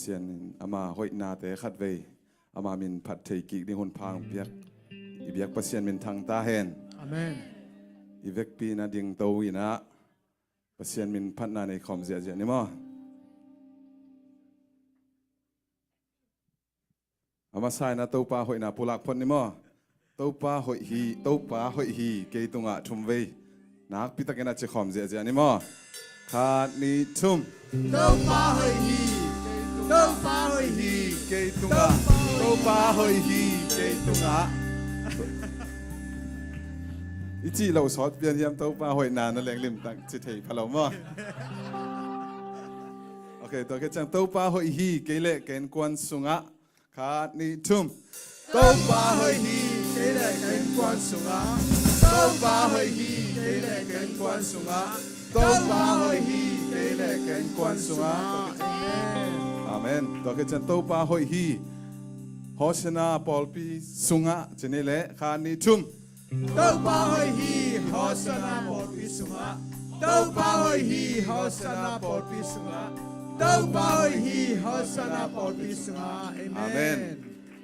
pasian ama hoi na te khat ve ama min phat thei ki ni hon phang biak i biak pasian min thang ta hen Amen. i vek pi na ding to ina pasian min phat na nei khom zia zia ni mo ama sai na to pa hoi na pulak phon ni mo to pa hoi hi ke tunga thum ve nak pi takena che khom zia zia ni mo khat ni thum Đâu pa hơi hi, đâu pa hơi hi, cây tunga to pa hoi hi cây tunga ichi lo sot pian yam to pa hoi na na leng lim tak chi thei phalo mo okay to ke chang to pa hoi hi ke le ken kwan sunga khat ni thum đâu pa hơi hi, cái này cái quan sung á. Đâu pa hơi hi, cái này cái quan sung á. Đâu pa hơi hi, cái này cái quan sung á. amen to ke chang to pa hoi hi hosana polpi sunga chene le khat ni thum Đâu pa hơi hi, Hosanna por pi sung á. Đâu pa hơi hi, Hosanna por pi sung á. Đâu pa hơi hi, Hosanna por pi sung á. amen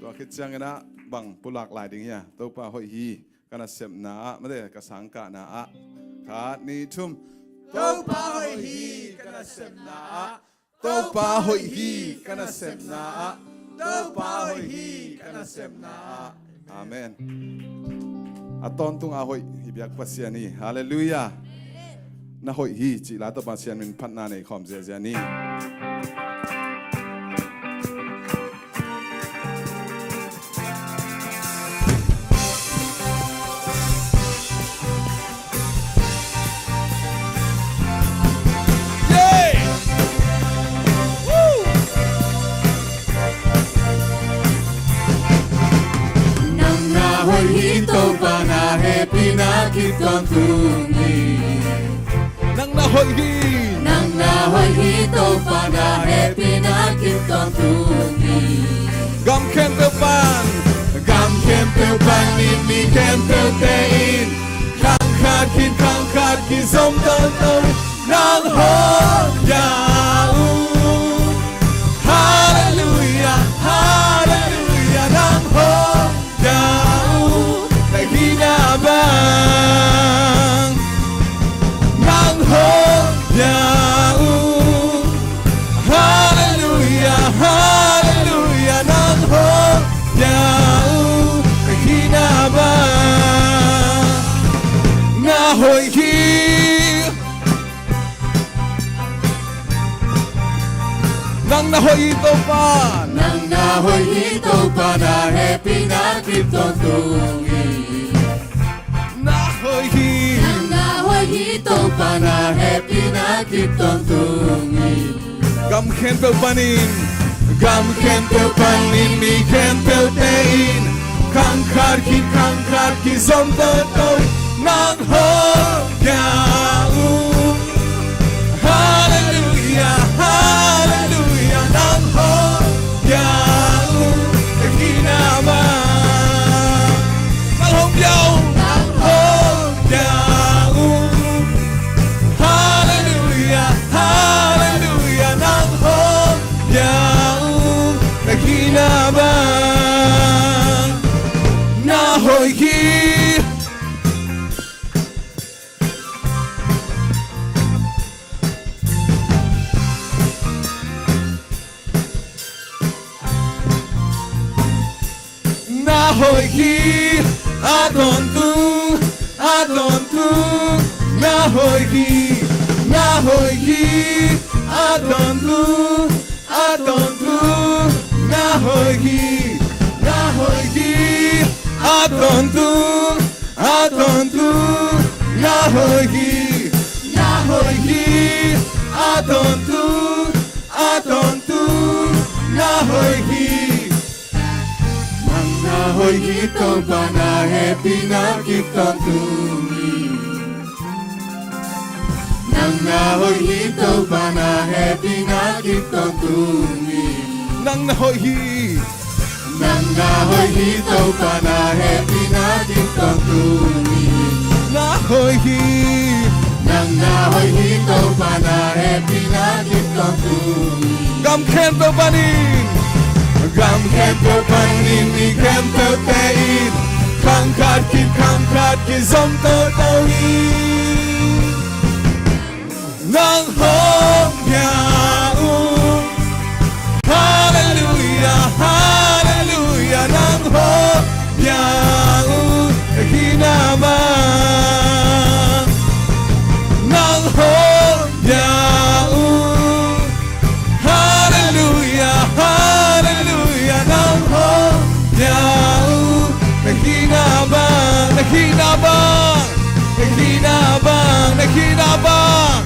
to ke chang na bang pulak lai ding ya to pa hoi hi kana sem na ma de ka sang ka na a khat ni thum Đâu pa hơi hi, kana sem na. to pa hoi hi kana sem na Đâu pa hơi hi, kana sem na. amen aton tung a hoi hi biak pasiani hallelujah na hoi hi chi la to pasian min phat na nei khom zia zia ni Happy na kit con tungi nang na hoi hi nang na hoi hi to pa na happy na kit con tungi gam kem pe pan mi kem pe te in khang khát ki som ton ton nang ho ya hallelujah hallelujah nang ho ya bang nang ho ya hallelujah hallelujah nang ho ya hina bang na hoi hi nang na hoi to pa nang na hoi hi to pa na happy na kip ton tungi hoi hi na hoi hi to pa na happy na kip ton tungi gam khen pe panin mi kem pe te in khang khát ki som ton ton nang ho ya hallelujah hallelujah nang ho ya hina ma nang hom yao hallelujah hallelujah nang ho ya hina ba na hoi hi na hoi hi adon tu na hoi hi adon tu na hoi hi adon tu na hoi hi adon tu na hoi hi na hoi hi to pa na happy na kip ton tungi nang na hoi hi to pa na happy na kip ton tungi nang na hoi hi nang na hoi hi to pa na happy na kip ton tungi na hoi hi nang Tang na hoi hi to pa na happy na kip to tu Gam khen pe panin Gam khen to panin ni khen to tein Khang khat ki zom to tawin Nang hom ya Hallelujah Hallelujah Nang hom ya Hinama Nang hom ya Hallelujah Hallelujah Nang hom ya Hinabang Hinabang Hinabang Hinabang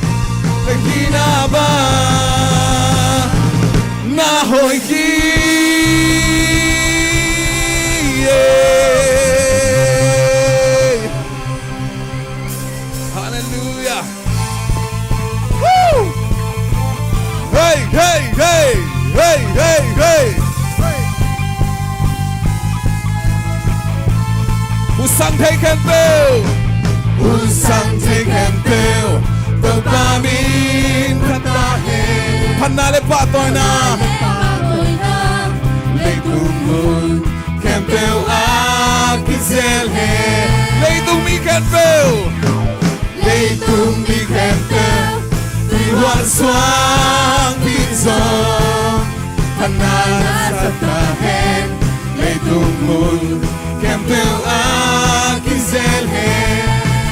Hinabang Nahoy ki Hallelujah Woo Hey hey hey hey hey hey Usang take and build Usang take and build The Bamin Patahin Panale patoy na Leitung Campbell Akizel he Leitung mi can build Leitung mi Campbell Iwan swang pinzong Pananan sa tahen Leitung Campbell Akizel he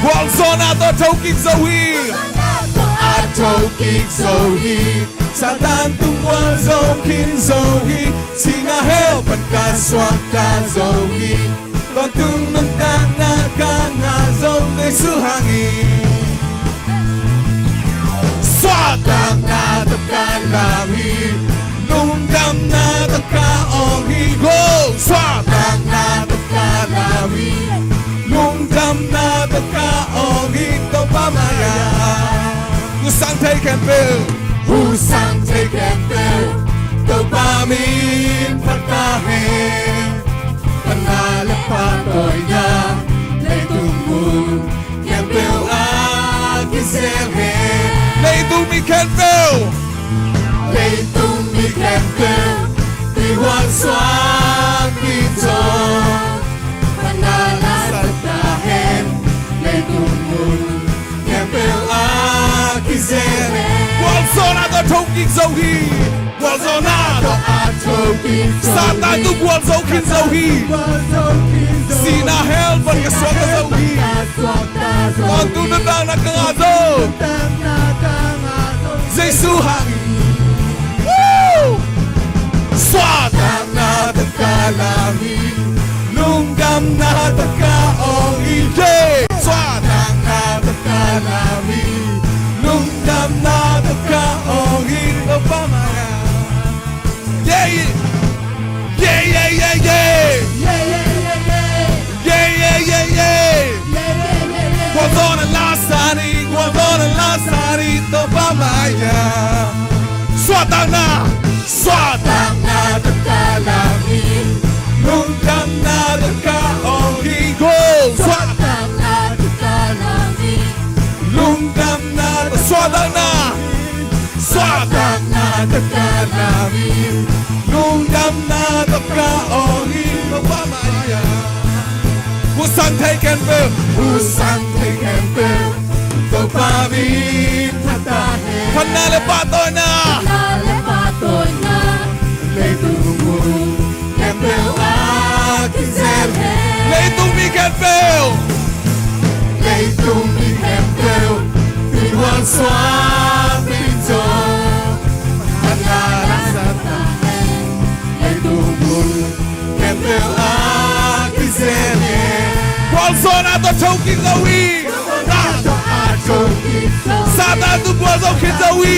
Walzona to Toki Zoe Atokik Zohi Sa tantung Walzokin Zohi Singa helpan ka swak ka Zohi Kontung nagtana ka nga Zohi suhangi Swatang na tapkan lami Nungdam na tapkaongi Go! Swatang na tapkan lami Nungdam na tapkaongi Ito pamaya Usang take and build Usang take and build The Bamin Patahin Panalapatoy na Leitung Campbell Akizel he Leitung mi can build Leitung mi Campbell Iwan swang pinzong Panalapatahin Leitung Campbell Akizel he Walzona to Toki Zoe Walzona Atokik Satan tu Walzokin Zoe Sina helpan ka swak ka Zoe Kontu na lang nagkangazo Jesu hangi Woo! Swatang na tagkalami Lungdam na tagkaongi Swatang na tagkalami Lungdam na tagkaongi Ito pamaya Yeah yeah yeah yeah yeah Yeah yeah yeah yeah Guardona lasari Ito pamaya Swatang na tagkalami Lungdam na tagkaongi Go! Swatang na tagkalami Lungdam na Swatang na tagkalami Lungdam na tagkaongi Ito pamaya Usang take and build Usang take and build The Bamin Patahin Panale patoy na Nalepatoy na Leitung Campbell Akizel he Leitung mi can build Leitung mi Campbell Iwan swang pinzong Pananan sa tahen Leitung Campbell Akizel he Walzona to Toki Zoe Atokik Satan tu Walzokin Zoe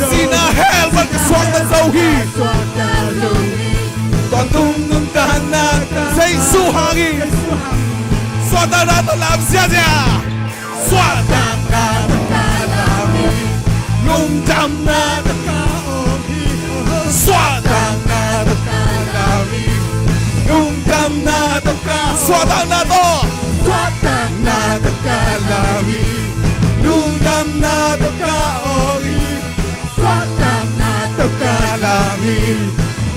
Sina helpan ka swak ka Zoe Kontung nungdahan na Jesu hangi Swatang na to lam siya siya Swatang na tagkalami Lungdam na tagkaongi Swatang na tagkalami Lungdam na tagkaongi Swatang na to Swatang na tagkalami dam na to ka ori Suat dam na to ka kalami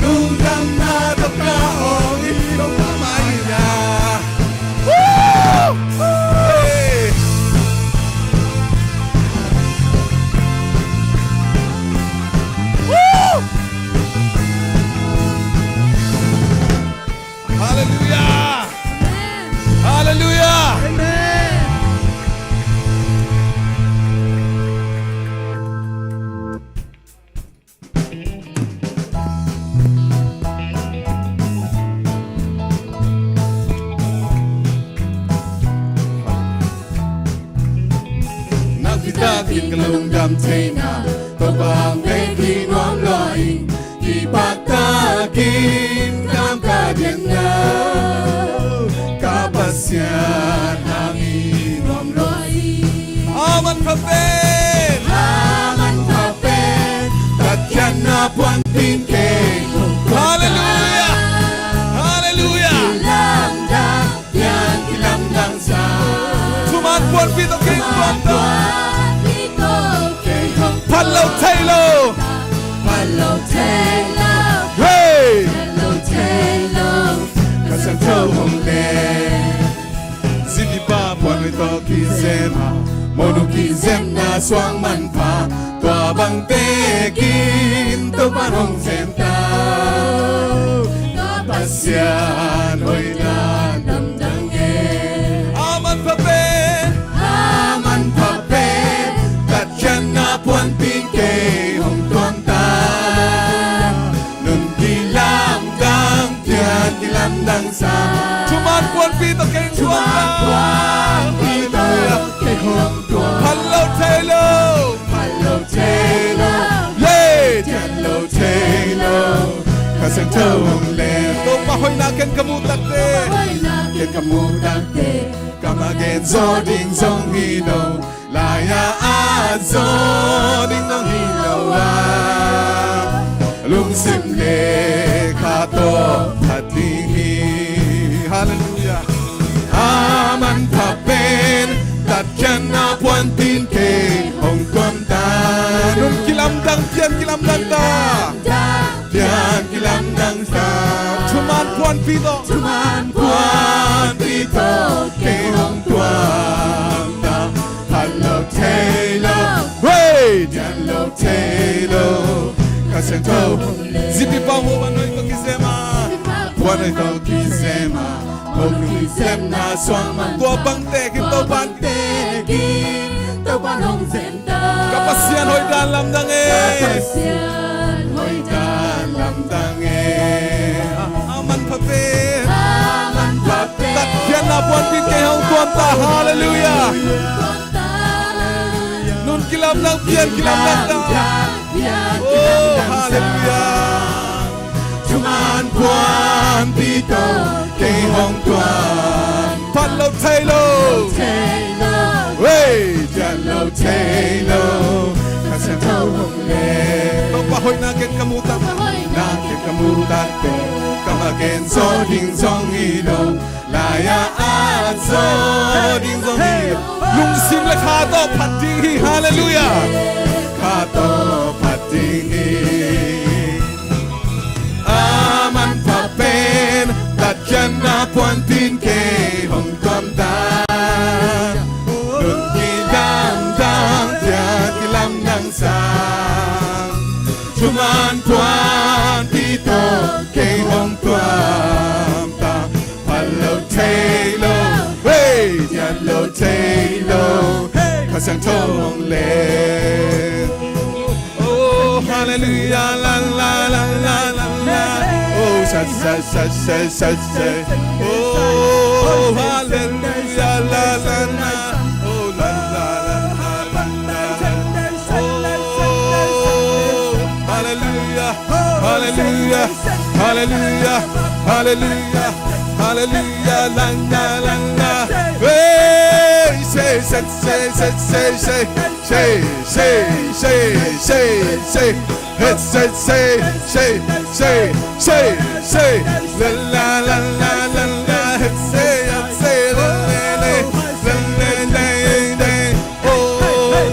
nung dam na to ka ori to kamay na. Hey! Hallelujah! Hallelujah! Amen. Nagpitakin kalung damtay na Tobang peki ngom loing Ipatakin kam kadyan na Kapasyan angin ngom loing Aman papen Aman papen Tatyan na puan pinke Hallelujah! Hallelujah! Kilamdang yan kilamdang sa Tuman puan pito king kwanta Pito kay hong Palaw Taylor! Hello Taylor Hey! Hello Taylor Kasang tawang le Zili pa puan ito kizema Mono kizem na swang man pa Tua bang tekin to panong senta Kapasyan hoy na damdang Aman pape Aman pape Tatyan na puan pinke hong konta Nun kilamdang tiyan kilamdang sa Tuman puan pito kay Puan pito kay hong tuan Hello Taylor Hello Taylor Yay Hello Taylor Kasang tawang le To pahoy na ken kamutak te Hoy na Ken kamutak te Kamagen zoding zong hino Laya at zoding nong hinawa Lungsim le kato hatihi Hallelujah Aman papen Tatyan na puan pinke Hong konta Nun kilamdang tiyan kilamdang ta Tiyan kilamdang ta Tuman puan pito Tuman Puan pito Kay hong tuan ta Hello Taylor Hey Hello Taylor Kasang to Zipi pa mo manoy ko kisema Puan ito kisema Kisem na swang man Tua bang tekin to bang Tekin to panong senta Kapasyan hoy dalam dange Kapasyan hoy Dalam dange Aman pape Aman pape Tatyan na buwan pin kay hong tuan ta Hallelujah Nun kilam ng piyan kilam ng ta Oh hallelujah Tuman buwan pito kay hong tuan Palaw Taylor Hey Hello Taylor Kasang tawang le Papahoy na ken kamutak Na ken kamutak te Kamagen zoding zong hino Laya at zoding zong hino Lungsim le kato patinghi Hallelujah Kato patinghi Aman papen Tatyan na puan pinke Hong komta Nun kilamdang Tiyan kilamdang sang Tuman puan pito Kay hong tuam ta Hello Taylor Hey Hello Taylor Kasang tong le Oh hallelujah la la la la la la Oh sa sa sa sa sa sa Oh hallelujah la la la Oh la la la la la Oh hallelujah hallelujah hallelujah hallelujah hallelujah la la la la Hey say say say say say say say say say say say Let's say say say say say la la la la la la Let's say la la la la la la Oh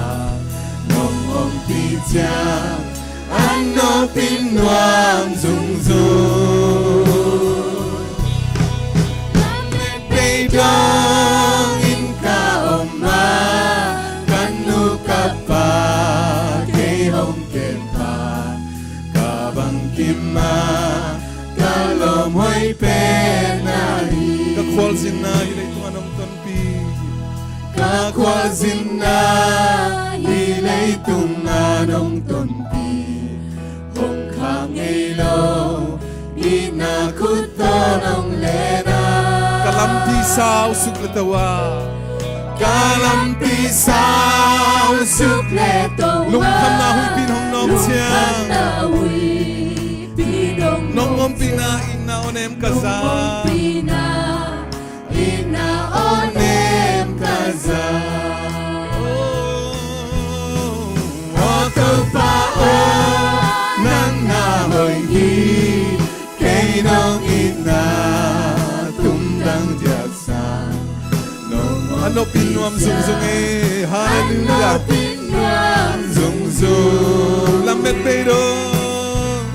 pichang ano pinwam zung zung Beidong in ka oma kanu kapa kay hong kempa kabang kima kalom hoy penahi kakwal sinahilay ito anong tanpi kakwal sinahilay ito anong tanpi hong kangilo inakutanong lena kalampisaw sukletawa kalampisaw sukletawa lungkam na huy pinong nong siyang nong pinain na onem kaza onem kaza oto pa o nang nahoy hi kay nong ina tumdang diagsan ano pinwam zung eh hallelujah pinwam zung lamet beidong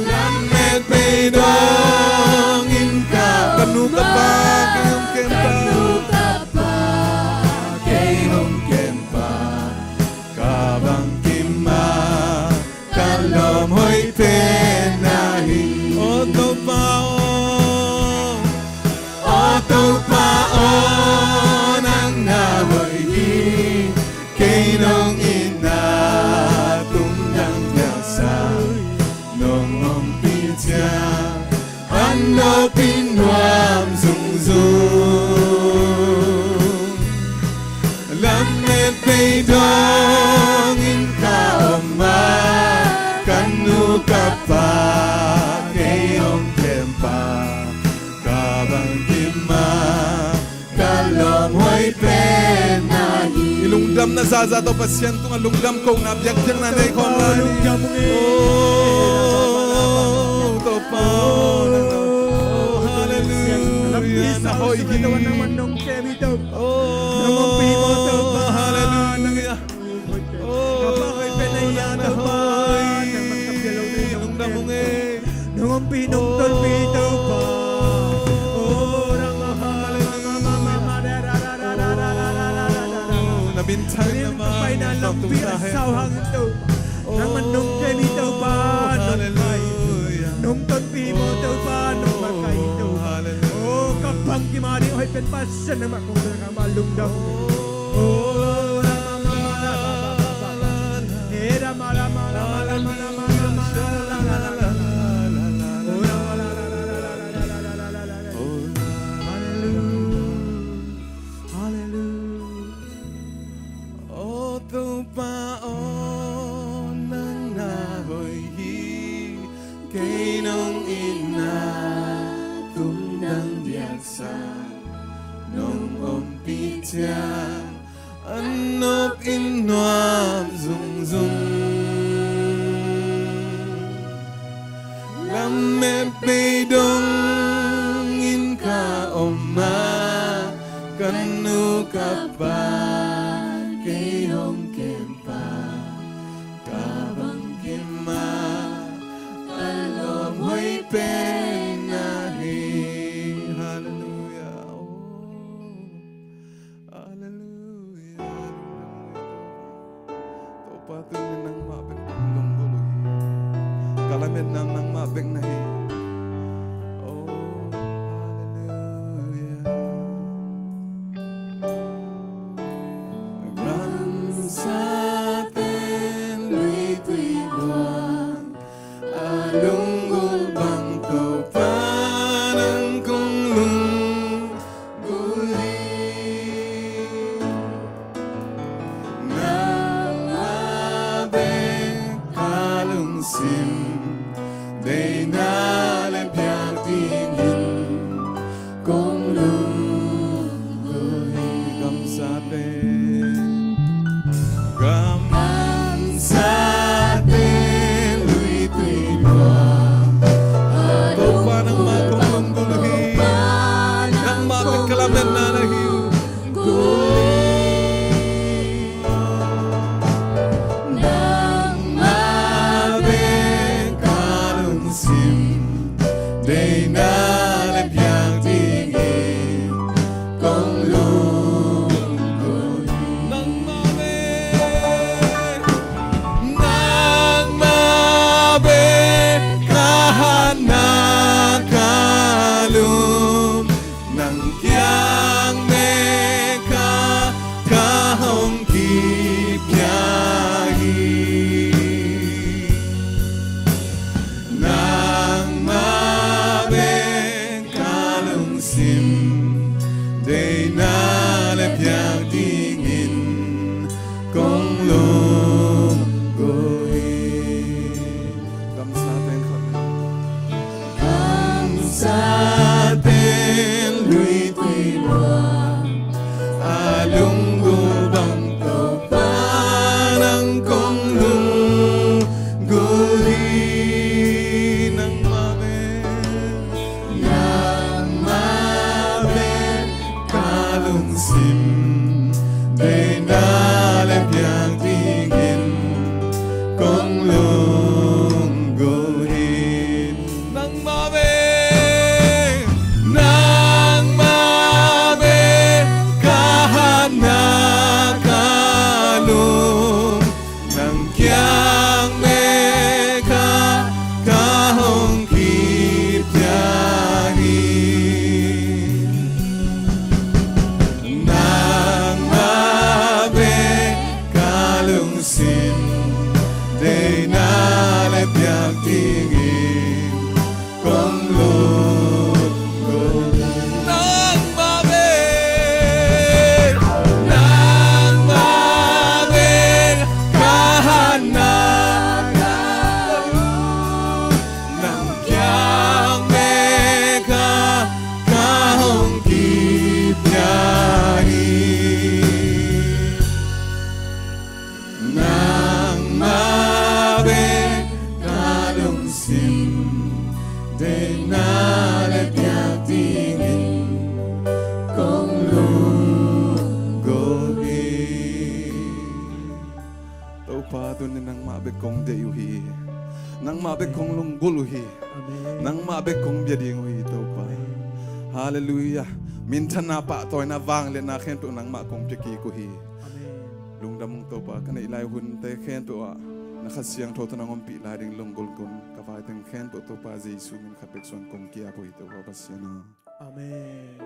lamet beidong inka kanu kapa kayong kempa kabang kima kalom hoy penahi oto paon ang nahoy di kainong ina tundang yasa nong umpitya ano pinwam zung zung lamet beidong inka oma kanu kapa kayong kempa kabang kima kalom hoy penahi ilungdam na zaza to pasyento nga lungdam ko nga biyag-biyag na nay kong lani to pa hallelujah na hoy Katawan naman nung kemi daw. Nung pimo daw ba? hallelujah Kapakoy penaya daw ba? Nang magkapyalaw na yung kemi. Nung pinong tolpi daw ba? nabintang naman ng pirasawhang ito. Naman nung kemi daw ba? hallelujah Nung tolpi mo daw ba? Nung magkay daw ba? Kapag kimari oy penpasan naman kung nakamalung daw. Era mala mala mala mala mala hallelujah hallelujah oto paon nang nahoy hi kay nong ina tundang biagsa nong umpitya anop inwam zung zung lamet beidong inka oma kanu kapa kayong kempa kabang kima kalom hoy penahi hallelujah hallelujah to patuloy ng mabeng lunggulo kalamin nang mabeng nahi Lunggul bang to parang kung lungguli Nalabek kalungsim Day nalabyak tingin Kung lungguli Kamsatin Kamsatin Luy-tuy kalaman na nahiw nang Day na le piang tingin kong lungkot nang mabel kahanan nang kiyang meka kahong kityahi nang mabel kalungsim de nalepyak tingin kong lunggohi tau pa doon nang mabel kong deyuhi nang mabel kong lungguluhi nang mabel kong biadinguhi tau pa hallelujah mintan na pa toy na vang le na khen tu nang ma kong pyaki kuhi lungdamong tau pa kana ilay hun te khen tu a nakasiyang toto nang umpi lading lunggol kun kapay teng khen tu tau pa Jesus min kapekson kong kia po ito pa pasya na Amen.